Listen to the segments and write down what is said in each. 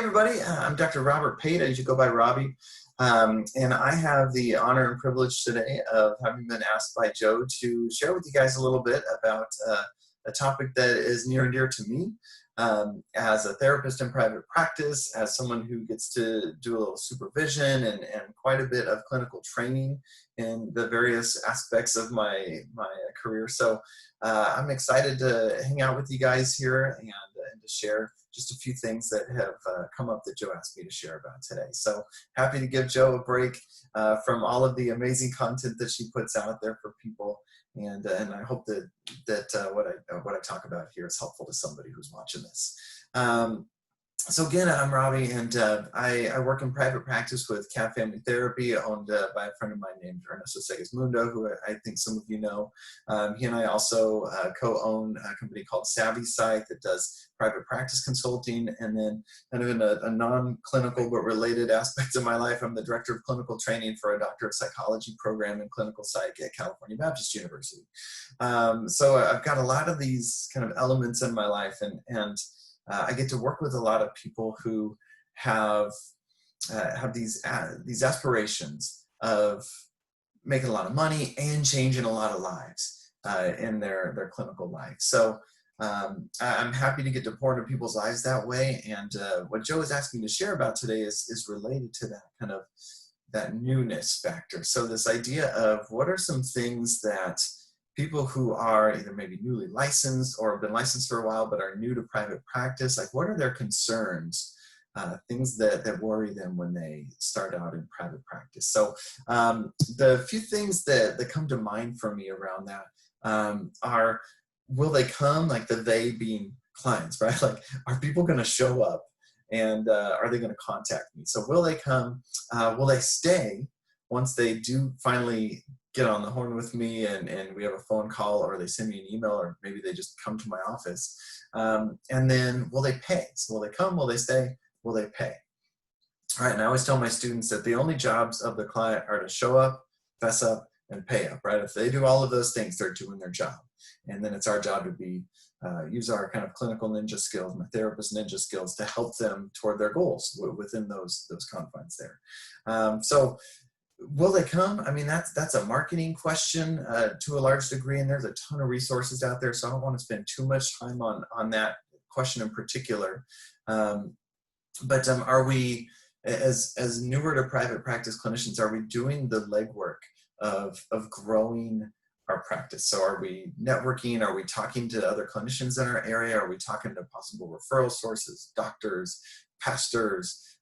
everybody, I'm Dr. Robert Pate. I usually go by Robby. And I have the honor and privilege today of having been asked by Joe to share with you guys a little bit about a topic that is near and dear to me. As a therapist in private practice, as someone who gets to do a little supervision and quite a bit of clinical training in the various aspects of my career. So I'm excited to hang out with you guys here and to share just a few things that have come up that Joe asked me to share about today. So happy to give Joe a break from all of the amazing content that she puts out there for people. And I hope that what I talk about here is helpful to somebody who's watching this. So again, I'm Robby, and I work in private practice with Cat Family Therapy, owned by a friend of mine named Ernesto Segismundo, who I think some of you know. He and I also co-own a company called Savvy Psych that does private practice consulting, and then kind of in a non-clinical but related aspect of my life, I'm the director of clinical training for a Doctor of Psychology program in clinical psych at California Baptist University. So I've got a lot of these kind of elements in my life, and I get to work with a lot of people who have these aspirations of making a lot of money and changing a lot of lives in their clinical life. So I'm happy to get to pour into people's lives that way. And what Joe is asking me to share about today is related to that kind of that newness factor. So this idea of what are some things that people who are either maybe newly licensed or have been licensed for a while but are new to private practice, like what are their concerns, things that worry them when they start out in private practice. So the few things that come to mind for me around that are, will they come, like the they being clients, right? Like, are people going to show up, and are they going to contact me? So will they come? Will they stay once they do finally get on the horn with me and we have a phone call, or they send me an email, or maybe they just come to my office? And then will they pay? So will they come? Will they stay? Will they pay? All right, and I always tell my students that the only jobs of the client are to show up, fess up, and pay up, right? If they do all of those things, they're doing their job. And then it's our job to use our kind of clinical ninja skills, my therapist ninja skills, to help them toward their goals within those confines there. So will they come? I mean, that's a marketing question to a large degree, and there's a ton of resources out there, so I don't want to spend too much time on that question in particular. But are we, as newer to private practice clinicians, are we doing the legwork of growing our practice? So are we networking? Are we talking to other clinicians in our area? Are we talking to possible referral sources, doctors, pastors,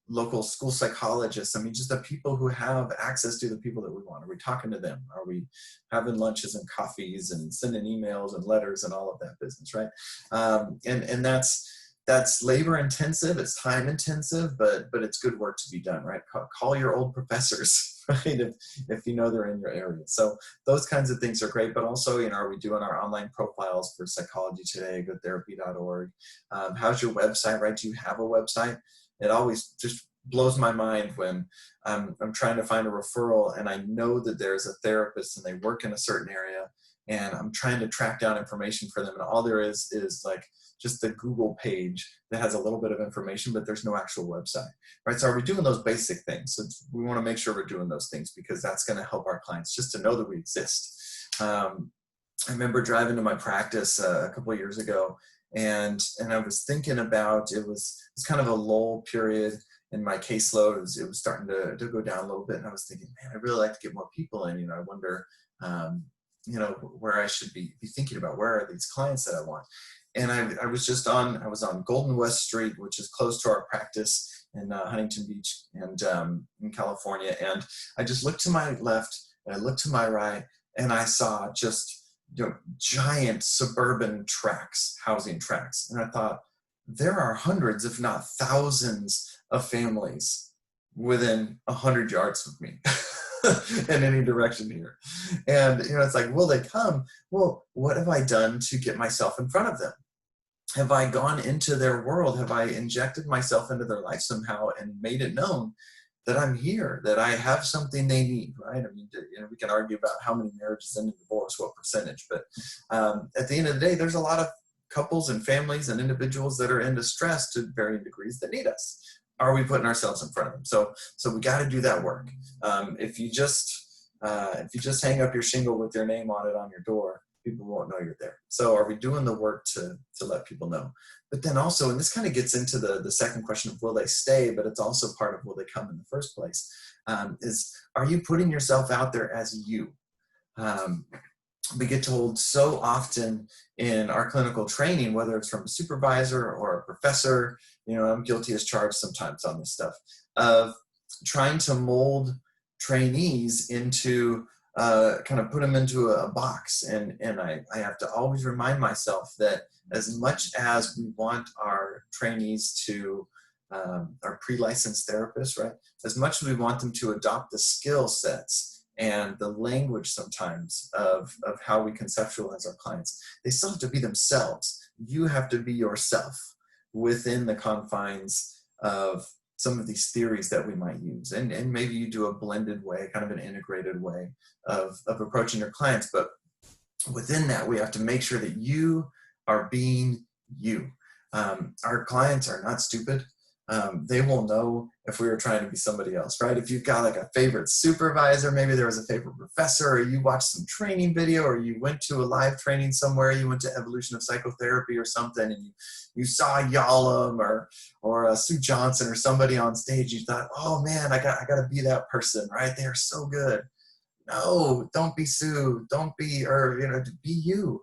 local school psychologists? I mean, just the people who have access to the people that we want. Are we talking to them? Are we having lunches and coffees and sending emails and letters and all of that business, right? And that's labor intensive, it's time intensive, but it's good work to be done, right? Call your old professors, right? If you know they're in your area. So those kinds of things are great, but also, you know, are we doing our online profiles for Psychology Today, goodtherapy.org? How's your website, right? Do you have a website? It always just blows my mind when I'm trying to find a referral and I know that there's a therapist and they work in a certain area, and I'm trying to track down information for them, and all there is like just the Google page that has a little bit of information, but there's no actual website, right? So are we doing those basic things? So we want to make sure we're doing those things, because that's going to help our clients just to know that we exist. I remember driving to my practice a couple of years ago, and I was thinking about, it was kind of a lull period in my caseload. It was starting to go down a little bit, and I was thinking, man, I'd really like to get more people in. You know, I wonder, you know, where I should be thinking about, where are these clients that I want? And I was on Golden West Street, which is close to our practice in Huntington Beach and in California. And I just looked to my left and I looked to my right, and I saw just, you know, giant suburban tracts, housing tracts. And I thought, there are hundreds, if not thousands, of families within 100 yards of me in any direction here. And, you know, it's like, will they come? Well, what have I done to get myself in front of them? Have I gone into their world? Have I injected myself into their life somehow and made it known that I'm here, that I have something they need, right? I mean, you know, we can argue about how many marriages end in divorce, what percentage, but at the end of the day, there's a lot of couples and families and individuals that are in distress to varying degrees that need us. Are we putting ourselves in front of them? So we got to do that work. If you just hang up your shingle with your name on it on your door, people won't know you're there. So are we doing the work to let people know? But then also, and this kind of gets into the second question of will they stay, but it's also part of will they come in the first place, is are you putting yourself out there as you? We get told so often in our clinical training, whether it's from a supervisor or a professor, I'm guilty as charged sometimes on this stuff, of trying to mold trainees into kind of put them into a box. And I have to always remind myself that as much as we want our trainees to, our pre-licensed therapists, right? As much as we want them to adopt the skill sets and the language sometimes of how we conceptualize our clients, they still have to be themselves. You have to be yourself within the confines of some of these theories that we might use. And maybe you do a blended way, kind of an integrated way of approaching your clients. But within that, we have to make sure that you are being you. Our clients are not stupid. They will know if we were trying to be somebody else, right? If you've got like a favorite supervisor, maybe there was a favorite professor, or you watched some training video, or you went to a live training somewhere, you went to Evolution of Psychotherapy or something, and you saw Yalom or Sue Johnson or somebody on stage, you thought, oh man, I got to be that person, right? They're so good. No, don't be Sue. Don't be, be you,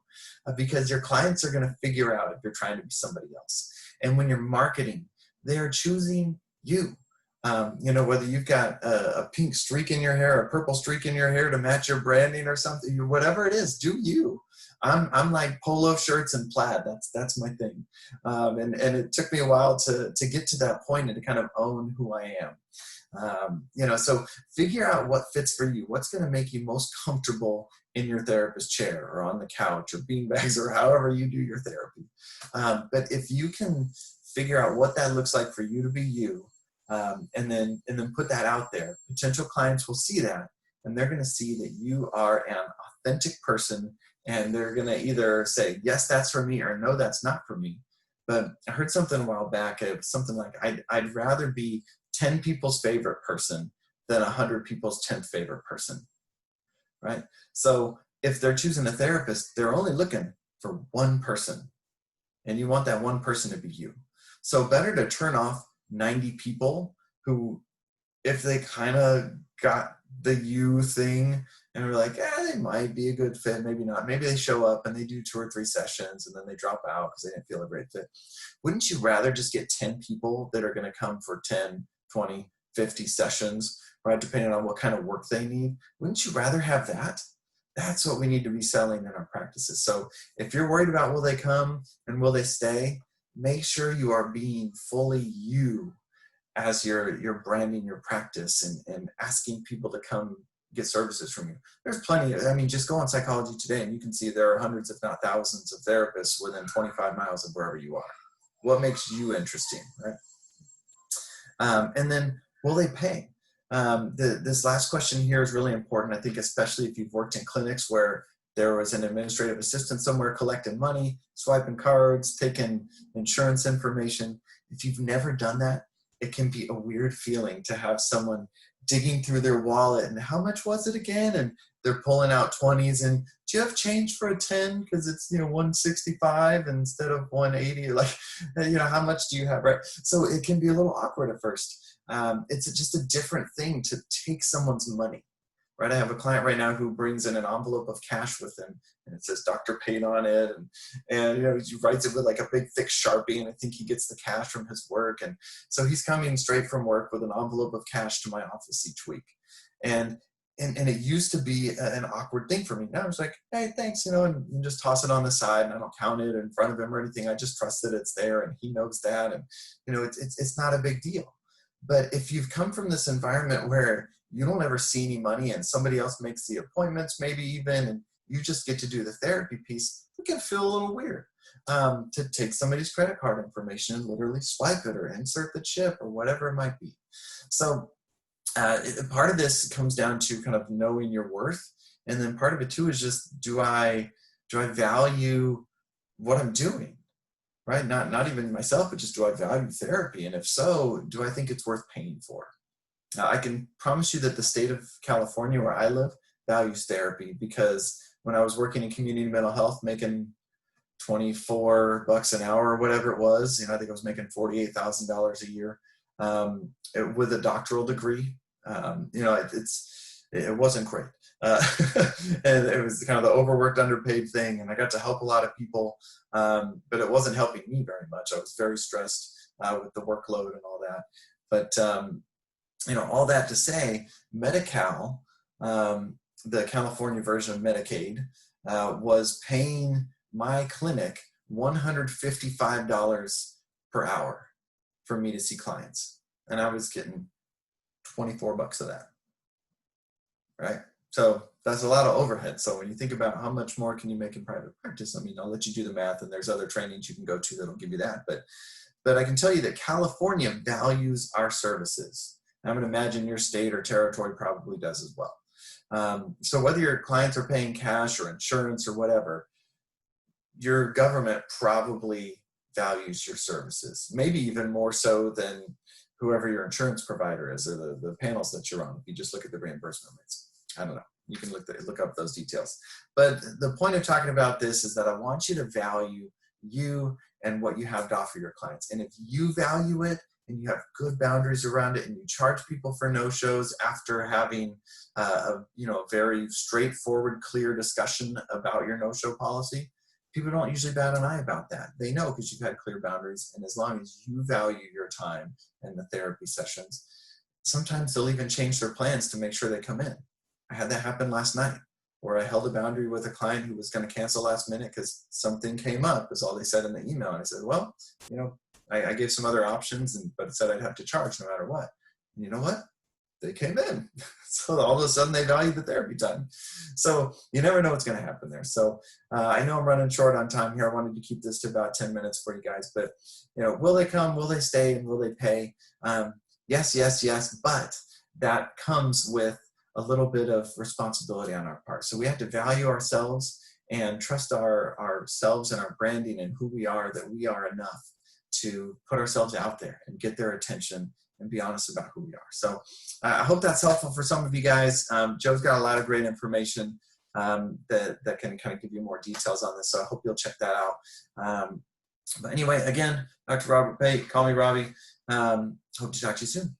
because your clients are going to figure out if you're trying to be somebody else. And when you're marketing, they are choosing you. Whether you've got a pink streak in your hair, a purple streak in your hair to match your branding or something, whatever it is, do you. I'm like polo shirts and plaid. That's my thing. And it took me a while to get to that point and to kind of own who I am. So figure out what fits for you. What's going to make you most comfortable in your therapist chair or on the couch or beanbags or however you do your therapy. But if you can figure out what that looks like for you to be you, and then put that out there, potential clients will see that, and they're going to see that you are an authentic person, and they're going to either say, yes, that's for me, or no, that's not for me. But I heard something a while back, it was something like, I'd rather be 10 people's favorite person than 100 people's 10th favorite person, right? So if they're choosing a therapist, they're only looking for one person, and you want that one person to be you. So better to turn off 90 people who, if they kind of got the you thing and we're like, they might be a good fit, maybe not. Maybe they show up and they do 2 or 3 sessions and then they drop out because they didn't feel a great fit. Wouldn't you rather just get 10 people that are going to come for 10, 20, 50 sessions, right? Depending on what kind of work they need. Wouldn't you rather have that? That's what we need to be selling in our practices. So if you're worried about will they come and will they stay, make sure you are being fully you as you're branding your practice and asking people to come get services from you. There's plenty just go on Psychology Today and you can see there are hundreds, if not thousands, of therapists within 25 miles of wherever you are. What makes you interesting, right? And then, will they pay? This last question here is really important, I think, especially if you've worked in clinics where there was an administrative assistant somewhere collecting money, swiping cards, taking insurance information. If you've never done that, it can be a weird feeling to have someone digging through their wallet and how much was it again? And they're pulling out 20s and do you have change for a 10? Because it's, 165 instead of 180. Like, how much do you have, right? So it can be a little awkward at first. It's just a different thing to take someone's money. Right, I have a client right now who brings in an envelope of cash with him, and it says Dr. Pate on it, and he writes it with like a big thick Sharpie, and I think he gets the cash from his work, and so he's coming straight from work with an envelope of cash to my office each week, and it used to be an awkward thing for me. Now it's like, hey, thanks, and just toss it on the side, and I don't count it in front of him or anything. I just trust that it's there, and he knows that, and it's not a big deal. But if you've come from this environment where you don't ever see any money and somebody else makes the appointments maybe even, and you just get to do the therapy piece, it can feel a little weird to take somebody's credit card information and literally swipe it or insert the chip or whatever it might be. So part of this comes down to kind of knowing your worth. And then part of it too is just, do I value what I'm doing? right? Not even myself, but just, do I value therapy? And if so, do I think it's worth paying for? I can promise you that the state of California, where I live, values therapy, because when I was working in community mental health, making $24 an hour or whatever it was, I think I was making $48,000 a year, with a doctoral degree. It wasn't great. And it was kind of the overworked, underpaid thing. And I got to help a lot of people, but it wasn't helping me very much. I was very stressed with the workload and all that. But all that to say, Medi-Cal, the California version of Medicaid, was paying my clinic $155 per hour for me to see clients. And I was getting $24 of that, right? So that's a lot of overhead. So when you think about how much more can you make in private practice, I'll let you do the math, and there's other trainings you can go to that'll give you that. But I can tell you that California values our services. I would imagine your state or territory probably does as well. So whether your clients are paying cash or insurance or whatever, your government probably values your services, maybe even more so than whoever your insurance provider is, or the panels that you're on. If you just look at the reimbursement rates, I don't know. You can look up those details. But the point of talking about this is that I want you to value you and what you have to offer your clients. And if you value it, and you have good boundaries around it, and you charge people for no-shows after having a very straightforward, clear discussion about your no-show policy, people don't usually bat an eye about that. They know, because you've had clear boundaries. And as long as you value your time and the therapy sessions, sometimes they'll even change their plans to make sure they come in. I had that happen last night, where I held a boundary with a client who was going to cancel last minute because something came up, is all they said in the email. And I said, well, I gave some other options, but it said I'd have to charge no matter what. And you know what? They came in. So all of a sudden they valued the therapy time. So you never know what's going to happen there. So I know I'm running short on time here. I wanted to keep this to about 10 minutes for you guys. But, will they come? Will they stay? And will they pay? Yes, yes, yes. But that comes with a little bit of responsibility on our part. So we have to value ourselves and trust ourselves and our branding and who we are, that we are enough to put ourselves out there and get their attention and be honest about who we are. So I hope that's helpful for some of you guys. Joe's got a lot of great information that can kind of give you more details on this. So I hope you'll check that out. But anyway, again, Dr. Robert Pate, call me Robby. Hope to talk to you soon.